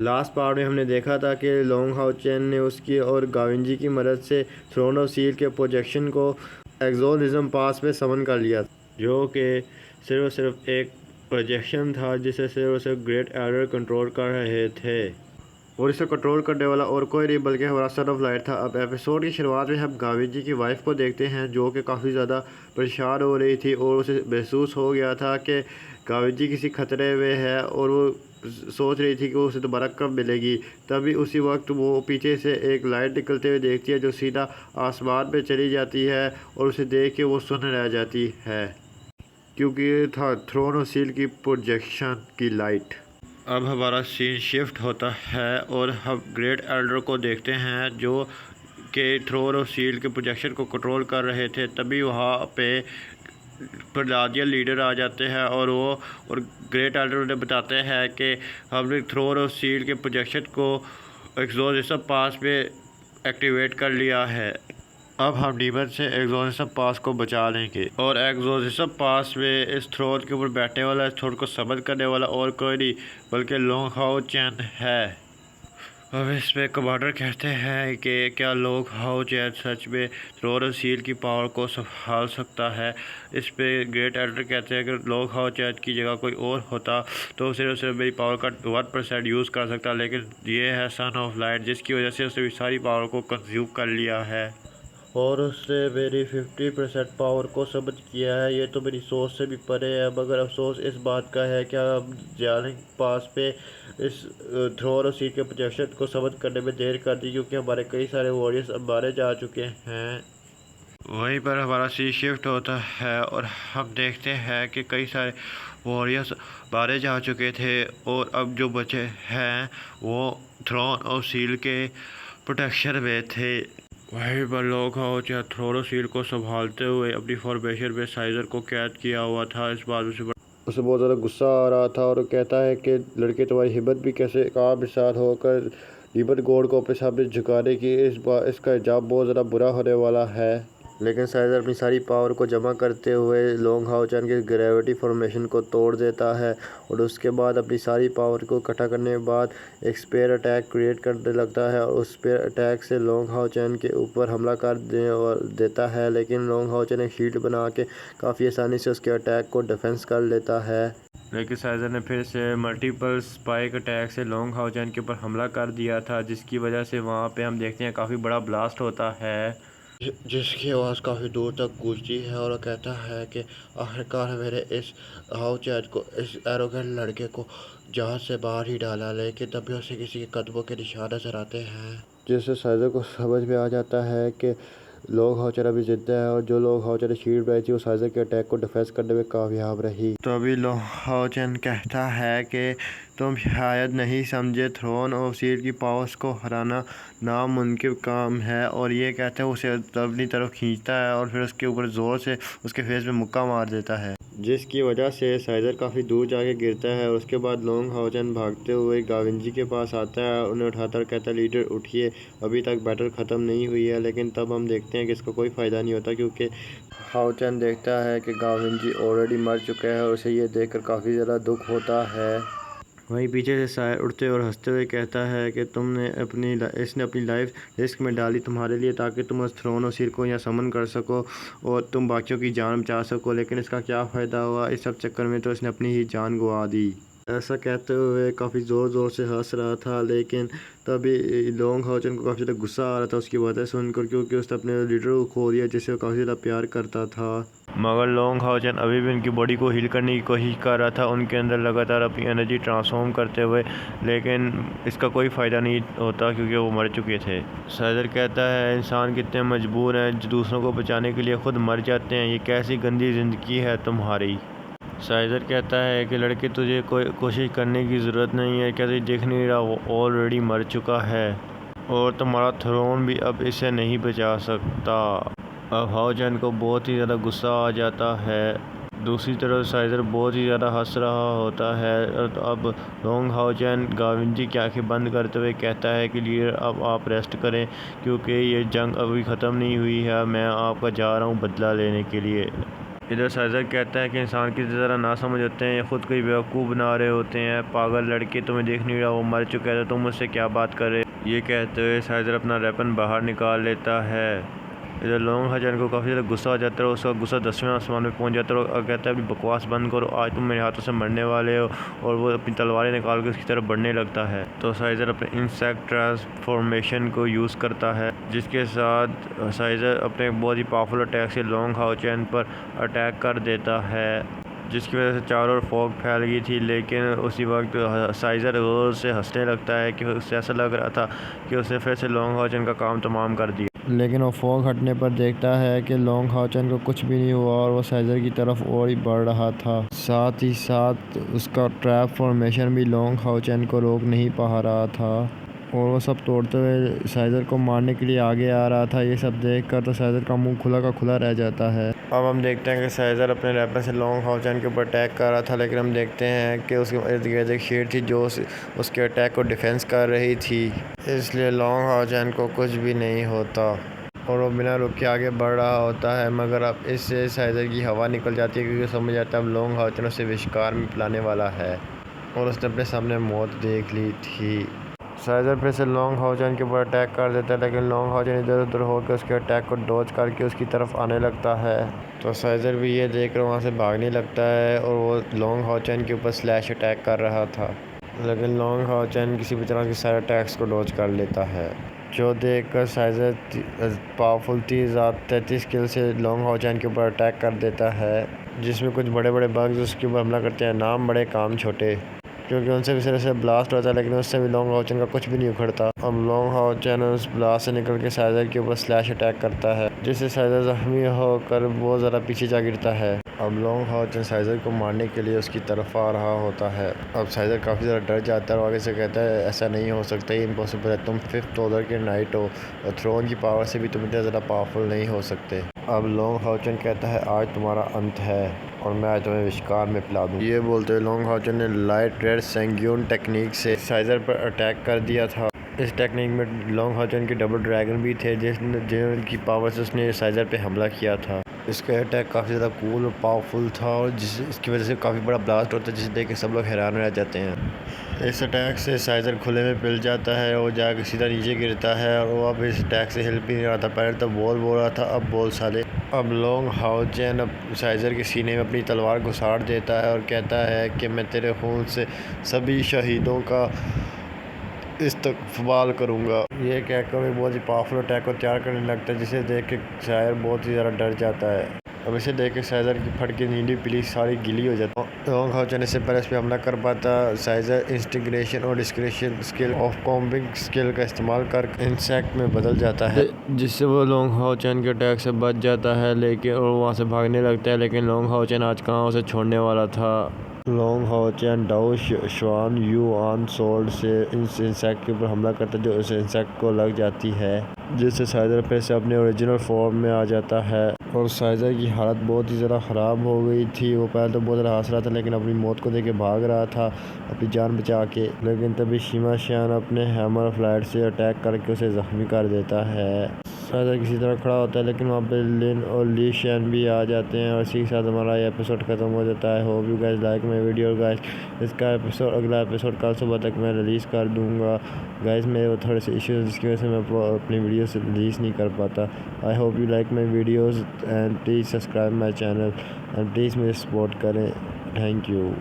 Last part में हमने देखा था कि लोंग हाओ चैन ने उसकी और गाविंजी की मदद से थ्रोन ऑफ सील के प्रोजेक्शन को एक्सोर्सिज्म पास में समन कर लिया, जो कि सिर्फ एक प्रोजेक्शन था जिसे सिर्फ ग्रेट एल्डर कंट्रोल कर रहे थे, और इसे कंट्रोल करने वाला और कोई नहीं बल्कि हमारा सन ऑफ लाइट था। अब एपिसोड की शुरुआत में हम गाविंजी की वाइफ को देखते हैं, जो कि काफ़ी ज़्यादा परेशान हो रही थी और उसे महसूस हो गया था कि गाविंजी किसी खतरे में है और वो सोच रही थी कि उसे दोबारा कब मिलेगी। तभी उसी वक्त वो पीछे से एक लाइट निकलते हुए देखती है जो सीधा आसमान में चली जाती है, और उसे देख के वो सुन्न रह जाती है क्योंकि ये था थ्रोन ऑफ सील की प्रोजेक्शन की लाइट। अब हमारा सीन शिफ्ट होता है और हम ग्रेट एल्डर को देखते हैं जो कि थ्रोन ऑफ सील के प्रोजेक्शन को कंट्रोल कर रहे थे। तभी वहाँ पे प्रहलादियन लीडर आ जाते हैं और ग्रेट एल्डर उन्हें बताते हैं कि हमने थ्रोन ऑफ सील के प्रोजेक्शन को एक्सोर्सिज्म पास में एक्टिवेट कर लिया है। अब हम डीमन से एक्सोर्सिज्म पास को बचा लेंगे, और एक्सोर्सिज्म पास में इस थ्रोन के ऊपर बैठने वाला, इस थ्रोन को समझ करने वाला और कोई नहीं बल्कि लोंग हाओ चैन है। अब इसमें कमांडर कहते हैं कि क्या लोंग हाओ चैन सच में थ्रोन ऑफ सील की पावर को संभाल सकता है। इस पे ग्रेट एल्डर कहते हैं कि लोंग हाओ चैन की जगह कोई और होता तो सिर्फ मेरी पावर का 1% यूज़ कर सकता, लेकिन ये है सन ऑफ लाइट जिसकी वजह से उसने सारी पावर को कंज्यूम कर लिया है और उसने मेरी 50% पावर को समझ किया है। ये तो मेरी सोच से भी परे है, मगर अफसोस इस बात का है कि अब जाने पास पे इस थ्रोन और सीट के प्रोजेक्शन को समझ करने में देर कर दी, क्योंकि हमारे कई सारे वॉरियर्स अब मारे जा चुके हैं। वहीं पर हमारा सी शिफ्ट होता है और हम देखते हैं कि कई सारे वॉरियर्स मारे जा चुके थे और अब जो बचे हैं वो थ्रोन और सील के प्रोटेक्शन में थे। वहीं पर लोग हाओ चैन थ्रोन और सील को संभालते हुए अपनी फॉर्मेशन में साइजर को कैद किया हुआ था। इस बात उसे बहुत ज़्यादा गुस्सा आ रहा था और कहता है कि लड़के तुम्हारी हिम्मत भी कैसे काम के साथ होकर डीमन गॉड को अपने सामने झुकाने की, इस बार इसका अंजाम बहुत ज़्यादा बुरा होने वाला है। लेकिन साइजर अपनी सारी पावर को जमा करते हुए लोंग हाओ चैन के ग्रेविटी फॉर्मेशन को तोड़ देता है, और उसके बाद अपनी सारी पावर को इकट्ठा करने के बाद एक स्पेयर अटैक क्रिएट करने लगता है और उस स्पेयर अटैक से लोंग हाओ चैन के ऊपर हमला कर देता है। लेकिन लोंग हाओ चैन एक शील्ड बना के काफ़ी आसानी से उसके अटैक को डिफेंस कर लेता है। लेकिन साइजर ने फिर से मल्टीपल स्पाइक अटैक से लोंग हाओ चैन के ऊपर हमला कर दिया था, जिसकी वजह से वहाँ पे हम देखते हैं काफ़ी बड़ा ब्लास्ट होता है जिसकी आवाज़ काफ़ी दूर तक गूंजती है, और कहता है कि आखिरकार मेरे इस हाओ चैन को, इस एरोगेंट लड़के को जहाज से बाहर ही डाला। लेकिन तभी उसे किसी के कदमों के निशान नजर आते हैं, जिससे साइजर को समझ में आ जाता है कि लोग हाओ चैन अभी जिंदा है, और जो लोग हाओ चैन शील्ड बनाई थी वो साइजर के अटैक को डिफेंस करने में कामयाब रही। तो अभी लोग हाओ चैन कहता है कि तुम शायद नहीं समझे, थ्रोन ऑफ सील की पावर्स को हराना नामुमकिन काम है। और ये कहते हैं उसे अपनी तरफ खींचता है और फिर उसके ऊपर ज़ोर से उसके फेस में मुक्का मार देता है, जिसकी वजह से साइजर काफ़ी दूर जाके गिरता है। और उसके बाद लोंग हाओ चैन भागते हुए गाविंजी के पास आता है, उन्हें उठाकर कहता है लीडर उठिए, अभी तक बैटल ख़त्म नहीं हुई है। लेकिन तब हम देखते हैं कि इसका कोई फ़ायदा नहीं होता, क्योंकि हाओ चैन देखता है कि गाविंजी ऑलरेडी मर चुका है और उसे ये देखकर काफ़ी ज़्यादा दुख होता है। वहीं पीछे से सायर उड़ते और हंसते हुए कहता है कि इसने अपनी लाइफ रिस्क में डाली तुम्हारे लिए, ताकि तुम उस थ्रोन और सिर को यहाँ समन कर सको और तुम बाकियों की जान बचा सको। लेकिन इसका क्या फ़ायदा हुआ, इस सब चक्कर में तो इसने अपनी ही जान गंवा दी। ऐसा कहते हुए काफ़ी ज़ोर ज़ोर से हंस रहा था, लेकिन तभी लोंग हाओ चैन को काफ़ी ज़्यादा गुस्सा आ रहा था उसकी बातें सुनकर, क्योंकि उसने अपने लीडर को खो दिया जिसे वो काफ़ी ज़्यादा प्यार करता था। मगर लोंग हाओ चैन अभी भी उनकी बॉडी को हील करने की कोशिश कर रहा था, उनके अंदर लगातार अपनी एनर्जी ट्रांसफॉर्म करते हुए, लेकिन इसका कोई फ़ायदा नहीं होता क्योंकि वो मर चुके थे। साइजर कहता है इंसान कितने मजबूर हैं जो दूसरों को बचाने के लिए खुद मर जाते हैं, ये कैसी गंदी ज़िंदगी है तुम्हारी। साइजर कहता है कि लड़के तुझे कोई कोशिश करने की ज़रूरत नहीं है, क्या तुझे दिख नहीं रहा वो ऑलरेडी मर चुका है और तुम्हारा थ्रोन भी अब इसे नहीं बचा सकता। अब हाओ चैन को बहुत ही ज़्यादा गुस्सा आ जाता है। दूसरी तरफ साइजर बहुत ही ज़्यादा हंस रहा होता है। और अब लोंग हाओ चैन गाविंजी की आंखें बंद करते हुए कहता है कि लीडर अब आप रेस्ट करें, क्योंकि ये जंग अभी ख़त्म नहीं हुई है, मैं आपका जा रहा हूँ बदला लेने के लिए। इधर साइज़र कहता है कि इंसान की ज़रा ना समझ होते हैं, ख़ुद को ही बेवकूफ़ बना रहे होते हैं, पागल लड़के तुम्हें देख नहीं रहा, वो मर चुका है तो तुम मुझसे क्या बात कर रहे हो। ये कहते हुए साइज़र अपना वेपन बाहर निकाल लेता है। इधर लोंग हाओचैन को काफ़ी ज़्यादा गुस्सा आ जाता है, उसका गुस्सा 10वें आसमान में पहुंच जाता है और कहता है अपनी बकवास बंद करो, आज तुम मेरे हाथों से मरने वाले हो। और वो अपनी तलवारें निकाल के उसकी तरफ बढ़ने लगता है। तो साइज़र अपने इंसेक्ट ट्रांसफॉर्मेशन को यूज़ करता है, जिसके साथ साइज़र अपने बहुत ही पावरफुल अटैक से लोंग हाओचैन पर अटैक कर देता है, जिसकी वजह से चारों ओर फॉग फैल गई थी। लेकिन उसी वक्त साइज़र ज़ोर से हंसने लगता है कि उसे ऐसा लग रहा था कि उसने फिर से लोंग हाओचैन का काम तमाम कर दिया। लेकिन वो फॉग हटने पर देखता है कि लोंग हाओचैन को कुछ भी नहीं हुआ और वो साइज़र की तरफ और ही बढ़ रहा था। साथ ही साथ उसका ट्रैप फॉर्मेशन भी लोंग हाओचैन को रोक नहीं पा रहा था और वो सब तोड़ते हुए साइज़र को मारने के लिए आगे आ रहा था। ये सब देखकर तो साइज़र का मुंह खुला का खुला रह जाता है। अब हम देखते हैं कि साइज़र अपने वेपन से लोंग हाओचैन के ऊपर अटैक कर रहा था, लेकिन हम देखते हैं कि उसके इर्द गिर्द एक शीट थी जो उसके अटैक को डिफेंस कर रही थी, इसलिए लोंग हाओचैन को कुछ भी नहीं होता और वो बिना रुक के आगे बढ़ रहा होता है। मगर अब इससे साइज़र की हवा निकल जाती है क्योंकि समझ आता है अब लोंग हाओचैन उसे विष्कार में पिलाने वाला है और उसने अपने सामने मौत देख ली थी। साइज़र फिर से लोंग हाओचैन के ऊपर अटैक कर देता है, लेकिन लोंग हाओचैन इधर उधर होकर उसके अटैक को डॉज करके उसकी तरफ आने लगता है। तो साइज़र भी ये देखकर वहाँ से भागने लगता है और वो लोंग हाओचैन के ऊपर स्लैश अटैक कर रहा था, लेकिन लोंग हाओचैन किसी भी तरह के सारे अटैक्स को डॉज कर लेता है, जो देखकर साइज़र पावरफुल 30 स्किल से लोंग हाओचैन के ऊपर अटैक कर देता है, जिसमें कुछ बड़े बड़े बग्स उसके ऊपर हमला करते हैं। नाम बड़े काम छोटे, क्योंकि उनसे भी सिरे से ब्लास्ट होता है, लेकिन उससे भी लोंग हाओचैन का कुछ भी नहीं उखड़ता। अब लोंग हाओचैन उस ब्लास्ट से निकल के साइज़र के ऊपर स्लैश अटैक करता है, जिससे साइज़र जख्मी होकर बहुत ज़्यादा पीछे जा गिरता है। अब लोंग हाओचैन साइज़र को मारने के लिए उसकी तरफ आ रहा होता है। अब साइज़र काफ़ी ज़्यादा डर जाता है और आगे से कहता है ऐसा नहीं हो सकता, ये इम्पॉसिबल है, तुम 5th ऑर्डर के नाइट हो और थ्रोन की पावर से भी तुम इतना ज़्यादा पावरफुल नहीं हो सकते। अब लोंग हाओचैन कहता है आज तुम्हारा अंत है और मैं आज तुम्हें विष्कार में पिला दूँ। ये बोलते हुए लोंग हाओचैन ने लाइट रेड सैंग्यून टेक्निक से साइज़र पर अटैक कर दिया था। इस टेक्निक में लोंग हाओचैन के डबल ड्रैगन भी थे जिनकी पावर से उसने साइज़र पे हमला किया था। इसका अटैक काफ़ी ज़्यादा कूल और पावरफुल था और इसकी वजह से काफ़ी बड़ा ब्लास्ट होता है, जिसे देख के सब लोग हैरान रह जाते हैं। इस अटैक से साइज़र खुले में पिल जाता है और जाकर सीधा नीचे गिरता है और वो अब इस अटैक से हिल भी नहीं रहा था। पहले तो बोल रहा था, अब बोल साले। अब लोंग हाओचैन अब साइज़र के सीने में अपनी तलवार घुसाड़ देता है और कहता है कि मैं तेरे खून से सभी शहीदों का इस्तकबाल करूँगा। ये कहकर वो बहुत ही पावरफुल अटैक को तैयार करने लगता है, जिसे देख के साइज़र बहुत ही ज़्यादा डर जाता है। अब इसे देख के साइज़र की फट के नीली पीली सारी गीली हो जाती है। लोंग हाओचैन से पहले इस पर हमला कर पाता। साइज़र इंस्टिग्रेशन और description skill of combing skill का इस्तेमाल कर इंसेक्ट में बदल जाता है, जिससे वो लोंग हाओचैन के अटैक से बच जाता है, लेकिन और वहाँ से भागने लगता है। लेकिन लोंग हाओचैन आज कहाँ उसे छोड़ने वाला था। लोंग हाओचैन डाओ श्वान यू आन सोल्ड से इस इंसेक्ट के ऊपर हमला करता है, जो उस इंसेक्ट को लग जाती है, जिससे साइज़र फिर से अपने ओरिजिनल फॉर्म में आ जाता है। और साइज़र की हालत बहुत ही ज़्यादा ख़राब हो गई थी। वो पहले तो बहुत ज़्यादा हंस रहा था, लेकिन अपनी मौत को देख के भाग रहा था अपनी जान बचा के। लेकिन तभी शिमा शियान अपने हैमर ऑफ लाइट से अटैक करके उसे ज़ख्मी कर देता है। साइज़र किसी तरह खड़ा होता है, लेकिन वहाँ पे लिन और ली शैन भी आ जाते हैं और इसी के साथ हमारा ये एपिसोड ख़त्म हो जाता है। Hope you guys like my video guys. इसका एपिसोड अगला एपिसोड कल सुबह तक मैं रिलीज़ कर दूँगा गाइस। मेरे थोड़े से इश्यूज़ जिसकी वजह से मैं अपनी वीडियो से रिलीज़ नहीं कर पाता। I hope you like my videos and please subscribe my channel and please मुझे सपोर्ट करें। Thank you.